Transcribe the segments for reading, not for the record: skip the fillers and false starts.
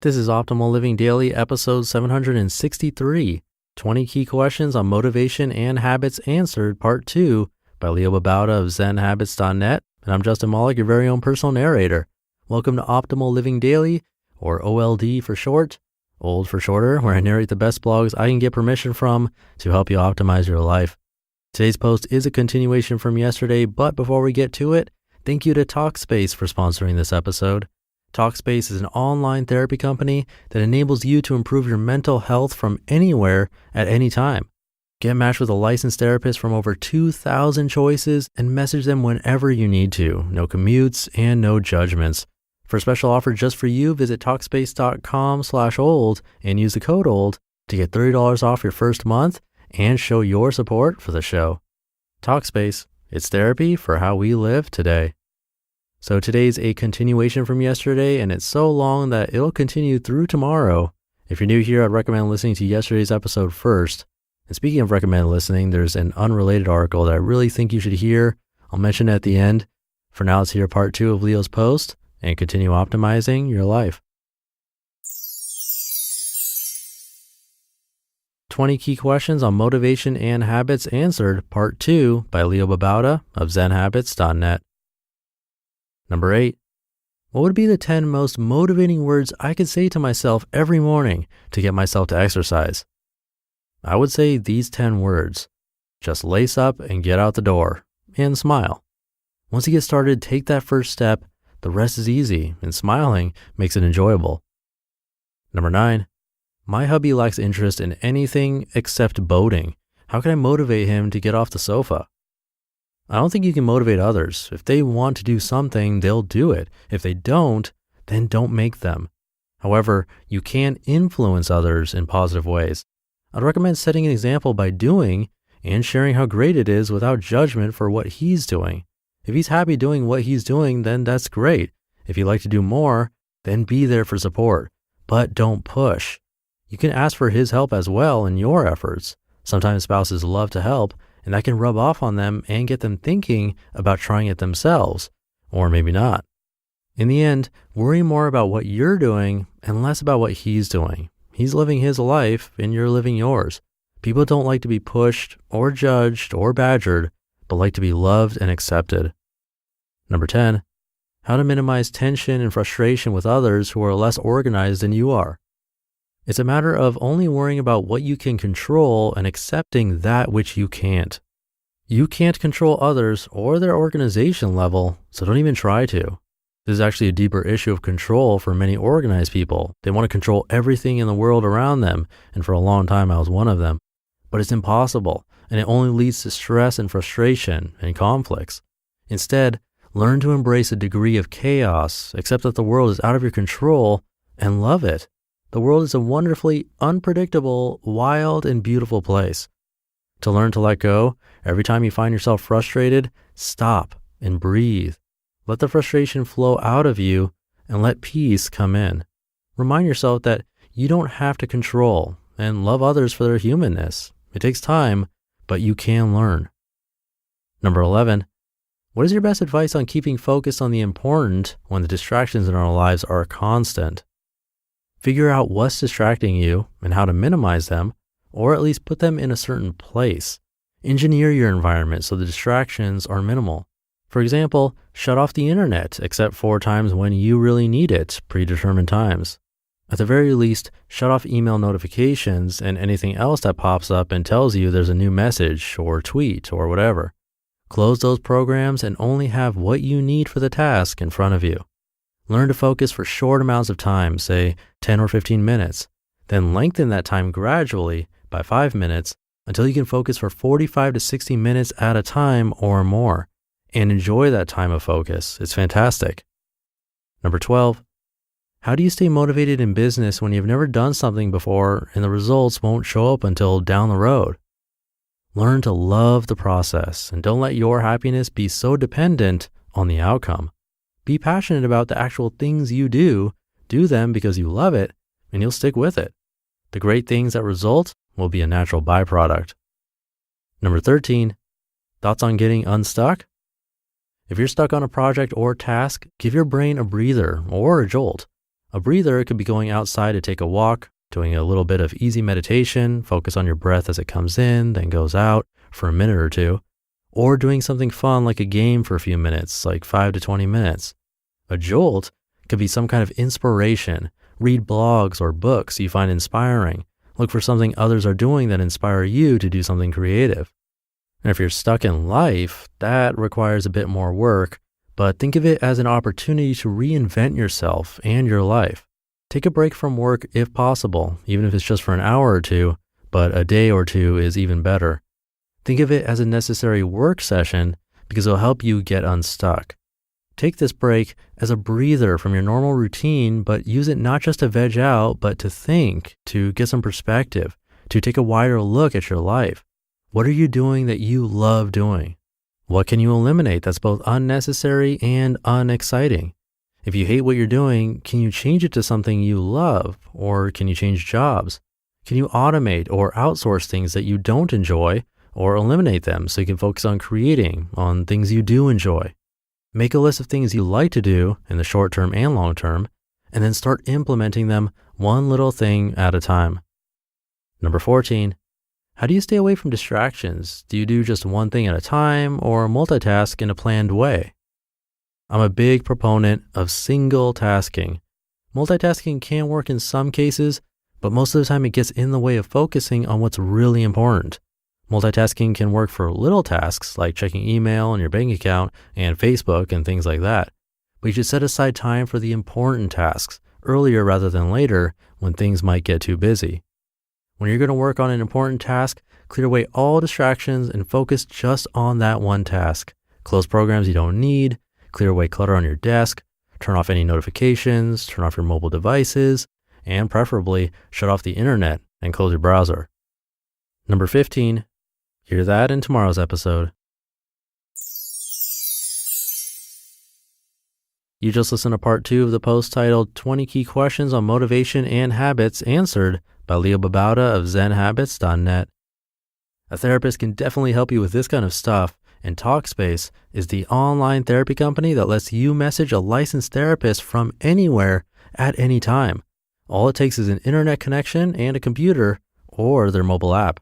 This is Optimal Living Daily, episode 763, 20 Key Questions on Motivation and Habits Answered, Part 2, by Babauta of Zen Habits, and I'm Justin Malik, your very own personal narrator. Welcome to Optimal Living Daily, or OLD for short, old for shorter, where I narrate the best blogs I can get permission from to help you optimize your life. Today's post is a continuation from yesterday, but before we get to it, thank you to Talkspace for sponsoring this episode. Talkspace is an online therapy company that enables you to improve your mental health from anywhere at any time. Get matched with a licensed therapist from over 2,000 choices and message them whenever you need to. No commutes and no judgments. For a special offer just for you, visit Talkspace.com/old and use the code OLD to get $30 off your first month and show your support for the show. Talkspace, it's therapy for how we live today. So today's a continuation from yesterday, and it's so long that it'll continue through tomorrow. If you're new here, I'd recommend listening to yesterday's episode first. And speaking of recommended listening, there's an unrelated article that I really think you should hear. I'll mention it at the end. For now, let's hear part 2 of Leo's post and continue optimizing your life. 20 Key Questions on Motivation and Habits Answered, Part 2, by Babauta of Zen Habits.net. Number 8, what would be the 10 most motivating words I could say to myself every morning to get myself to exercise? I would say these 10 words. Just lace up and get out the door and smile. Once you get started, take that first step. The rest is easy, and smiling makes it enjoyable. Number 9, my hubby lacks interest in anything except boating. How can I motivate him to get off the sofa? I don't think you can motivate others. If they want to do something, they'll do it. If they don't, then don't make them. However, you can influence others in positive ways. I'd recommend setting an example by doing and sharing how great it is without judgment for what he's doing. If he's happy doing what he's doing, then that's great. If you'd like to do more, then be there for support, but don't push. You can ask for his help as well in your efforts. Sometimes spouses love to help, and that can rub off on them and get them thinking about trying it themselves, or maybe not. In the end, worry more about what you're doing and less about what he's doing. He's living his life and you're living yours. People don't like to be pushed or judged or badgered, but like to be loved and accepted. Number 10, how to minimize tension and frustration with others who are less organized than you are. It's a matter of only worrying about what you can control and accepting that which you can't. You can't control others or their organization level, so don't even try to. This is actually a deeper issue of control for many organized people. They want to control everything in the world around them, and for a long time I was one of them. But it's impossible, and it only leads to stress and frustration and conflicts. Instead, learn to embrace a degree of chaos, accept that the world is out of your control, and love it. The world is a wonderfully unpredictable, wild, and beautiful place. To learn to let go, every time you find yourself frustrated, stop and breathe. Let the frustration flow out of you and let peace come in. Remind yourself that you don't have to control and love others for their humanness. It takes time, but you can learn. Number 11, what is your best advice on keeping focused on the important when the distractions in our lives are constant? Figure out what's distracting you and how to minimize them, or at least put them in a certain place. Engineer your environment so the distractions are minimal. For example, shut off the internet except for times when you really need it, predetermined times. At the very least, shut off email notifications and anything else that pops up and tells you there's a new message or tweet or whatever. Close those programs and only have what you need for the task in front of you. Learn to focus for short amounts of time, say 10 or 15 minutes, then lengthen that time gradually by 5 minutes until you can focus for 45 to 60 minutes at a time or more, and enjoy that time of focus. It's fantastic. Number 12, how do you stay motivated in business when you've never done something before and the results won't show up until down the road? Learn to love the process and don't let your happiness be so dependent on the outcome. Be passionate about the actual things you do them because you love it, and you'll stick with it. The great things that result will be a natural byproduct. Number 13, thoughts on getting unstuck? If you're stuck on a project or task, give your brain a breather or a jolt. A breather could be going outside to take a walk, doing a little bit of easy meditation, focus on your breath as it comes in, then goes out for a minute or two, or doing something fun like a game for a few minutes, like 5 to 20 minutes. A jolt could be some kind of inspiration. Read blogs or books you find inspiring. Look for something others are doing that inspire you to do something creative. And if you're stuck in life, that requires a bit more work, but think of it as an opportunity to reinvent yourself and your life. Take a break from work if possible, even if it's just for an hour or two, but a day or two is even better. Think of it as a necessary work session because it'll help you get unstuck. Take this break as a breather from your normal routine, but use it not just to veg out, but to think, to get some perspective, to take a wider look at your life. What are you doing that you love doing? What can you eliminate that's both unnecessary and unexciting? If you hate what you're doing, can you change it to something you love? Or can you change jobs? Can you automate or outsource things that you don't enjoy or eliminate them so you can focus on creating on things you do enjoy? Make a list of things you like to do in the short term and long term, and then start implementing them one little thing at a time. Number 14, how do you stay away from distractions? Do you do just one thing at a time or multitask in a planned way? I'm a big proponent of single tasking. Multitasking can work in some cases, but most of the time it gets in the way of focusing on what's really important. Multitasking can work for little tasks like checking email and your bank account and Facebook and things like that. But you should set aside time for the important tasks earlier rather than later when things might get too busy. When you're going to work on an important task, clear away all distractions and focus just on that one task. Close programs you don't need, clear away clutter on your desk, turn off any notifications, turn off your mobile devices, and preferably shut off the internet and close your browser. Number 15, hear that in tomorrow's episode. You just listened to part 2 of the post titled 20 Key Questions on Motivation and Habits Answered by Babauta of Zen Habits, and&nbsp. A therapist can definitely help you with this kind of stuff, and Talkspace is the online therapy company that lets you message a licensed therapist from anywhere at any time. All it takes is an internet connection and a computer or their mobile app.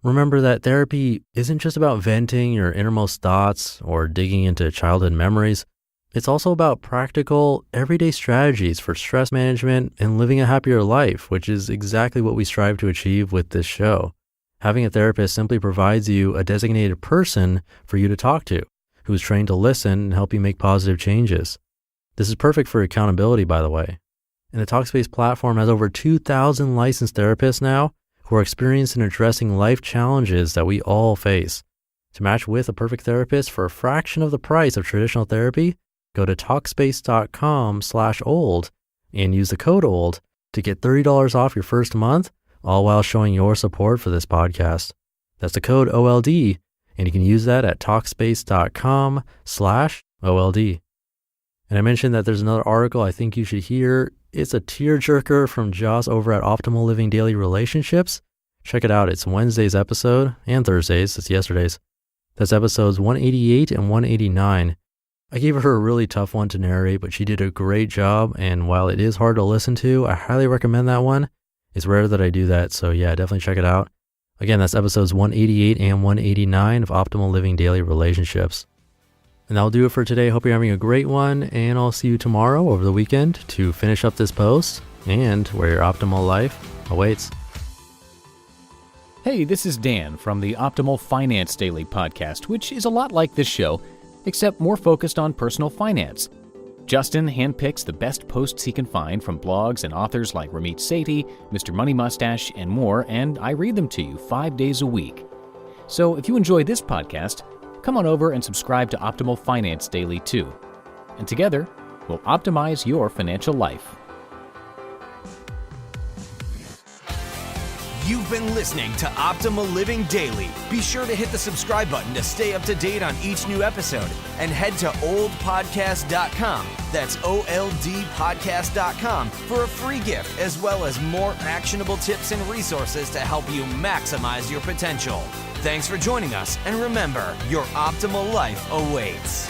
Remember that therapy isn't just about venting your innermost thoughts or digging into childhood memories. It's also about practical, everyday strategies for stress management and living a happier life, which is exactly what we strive to achieve with this show. Having a therapist simply provides you a designated person for you to talk to, who's trained to listen and help you make positive changes. This is perfect for accountability, by the way. And the Talkspace platform has over 2,000 licensed therapists now who are experienced in addressing life challenges that we all face. To match with a perfect therapist for a fraction of the price of traditional therapy, go to Talkspace.com/old and use the code OLD to get $30 off your first month, all while showing your support for this podcast. That's the code OLD, and you can use that at Talkspace.com/OLD. And I mentioned that there's another article I think you should hear. It's a tearjerker from Joss over at Optimal Living Daily Relationships. Check it out. It's Wednesday's episode and Thursday's. It's yesterday's. That's episodes 188 and 189. I gave her a really tough one to narrate, but she did a great job. And while it is hard to listen to, I highly recommend that one. It's rare that I do that. So yeah, definitely check it out. Again, that's episodes 188 and 189 of Optimal Living Daily Relationships. And that'll do it for today. Hope you're having a great one. And I'll see you tomorrow over the weekend to finish up this post and where your optimal life awaits. Hey, this is Dan from the Optimal Finance Daily podcast, which is a lot like this show, except more focused on personal finance. Justin handpicks the best posts he can find from blogs and authors like Ramit Sethi, Mr. Money Mustache, and more, and I read them to you 5 days a week. So if you enjoy this podcast, come on over and subscribe to Optimal Finance Daily too. And together, we'll optimize your financial life. You've been listening to Optimal Living Daily. Be sure to hit the subscribe button to stay up to date on each new episode and head to oldpodcast.com. That's OLDpodcast.com for a free gift as well as more actionable tips and resources to help you maximize your potential. Thanks for joining us, and remember, your optimal life awaits.